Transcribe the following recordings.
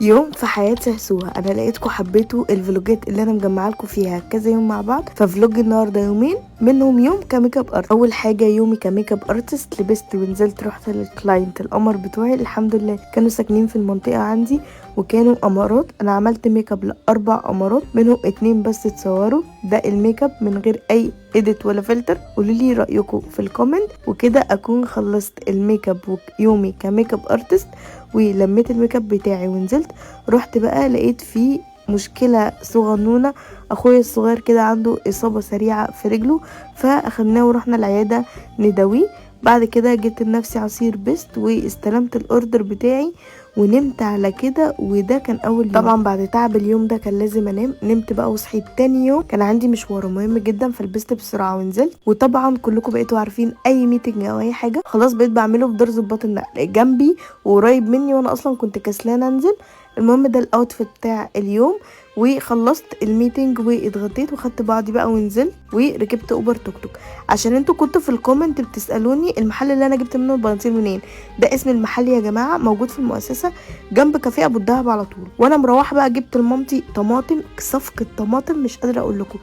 يوم في حياة سهسوها. انا لقيتكم حبيتوا الفلوجات اللي انا مجمعه لكم فيها كذا يوم مع بعض. ففلوج النهارده يومين منهم يوم كميك اب ارت. اول حاجه يومي كميك اب ارتست، لبست ونزلت رحت للكلاينت القمر بتوعي. الحمد لله كانوا ساكنين في المنطقه عندي وكانوا امارات. انا عملت ميك اب ل4 امارات، منهم 2 بس اتصوروا. ده الميك اب من غير اي اديت ولا فلتر. قولوا لي رايكم في الكومنت. وكده اكون خلصت الميك اب يومي كميك اب ارتست ولميت الميك اب بتاعي ونزلت. رحت بقى لقيت فيه مشكله صغنونه، اخويا الصغير كده عنده اصابه سريعه في رجله، فاخدناه ورحنا العياده نداويه. بعد كده جبت لنفسي عصير بيست واستلمت الاوردر بتاعي ونمت على كده. وده كان اول يوم. طبعا بعد تعب اليوم ده كان لازم انام. نمت بقى وصحيت تاني يوم كان عندي مشوار مهم جدا، فلبست بسرعه ونزلت. وطبعا كلكم بقيتوا عارفين اي ميتنج او اي حاجه خلاص بقيت بعمله في دار ظباط النقل جنبي وقريب مني، وانا اصلا كنت كسلانه انزل. المهم ده الاوتفيت بتاع اليوم. وخلصت الميتنج واتغديت وخدت بعضي بقى ونزلت وركبت اوبر توك توك. عشان انتوا كنتوا في الكومنت بتسالوني المحل اللي انا جبت منه البناطيل منين. ده اسم المحل يا جماعه، موجود في المؤسسه جنب كافيه ابو الدهب على طول. وانا مروحه بقى جبت لمامتي طماطم، صفقه طماطم مش قادره اقول لكم.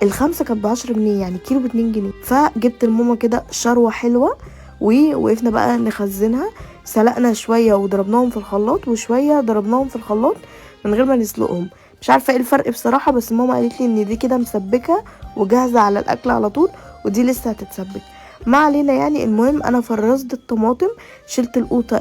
ال5 كانت ب10 جنيه، يعني كيلو ب2 جنيه. فجبت لماما كده شروه حلوه ووقفنا بقى نخزنها. سلقنا شويه وضربناهم في الخلاط وشويه ضربناهم في الخلاط من غير ما نسلقهم. مش عارفه ايه الفرق بصراحه، بس ماما قالت لي ان دي كده مسبكه وجاهزه على الاكل على طول، ودي لسه هتتسبك. ما علينا يعني. المهم انا فرزت الطماطم، شلت القوطه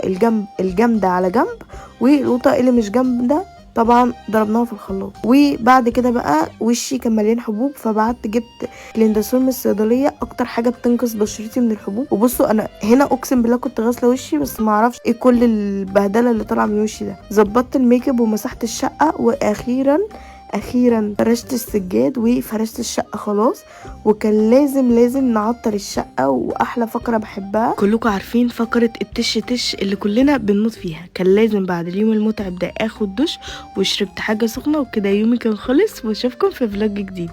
الجامده على جنب، والقوطه اللي مش جامده طبعا ضربناها في الخلاط. وبعد كده بقى وشي كان مليان حبوب، فبعت جبت كلينداسول من الصيدليه، اكتر حاجه بتنقذ بشرتي من الحبوب. وبصوا انا هنا اقسم بالله كنت غاسله وشي بس ما اعرفش ايه كل البهدله اللي طالعه من وشي ده. ظبطت الميك اب ومسحت الشقه، واخيرا فرشت السجاد وفرشت الشقه خلاص. وكان لازم نعطر الشقه. واحلى فقره بحبها كلكم عارفين، فقره التش تش اللي كلنا بنموت فيها. كان لازم بعد اليوم المتعب ده اخد دش وشربت حاجه سخنه، وكده يومي كان خلص. واشوفكم في فلوج جديد.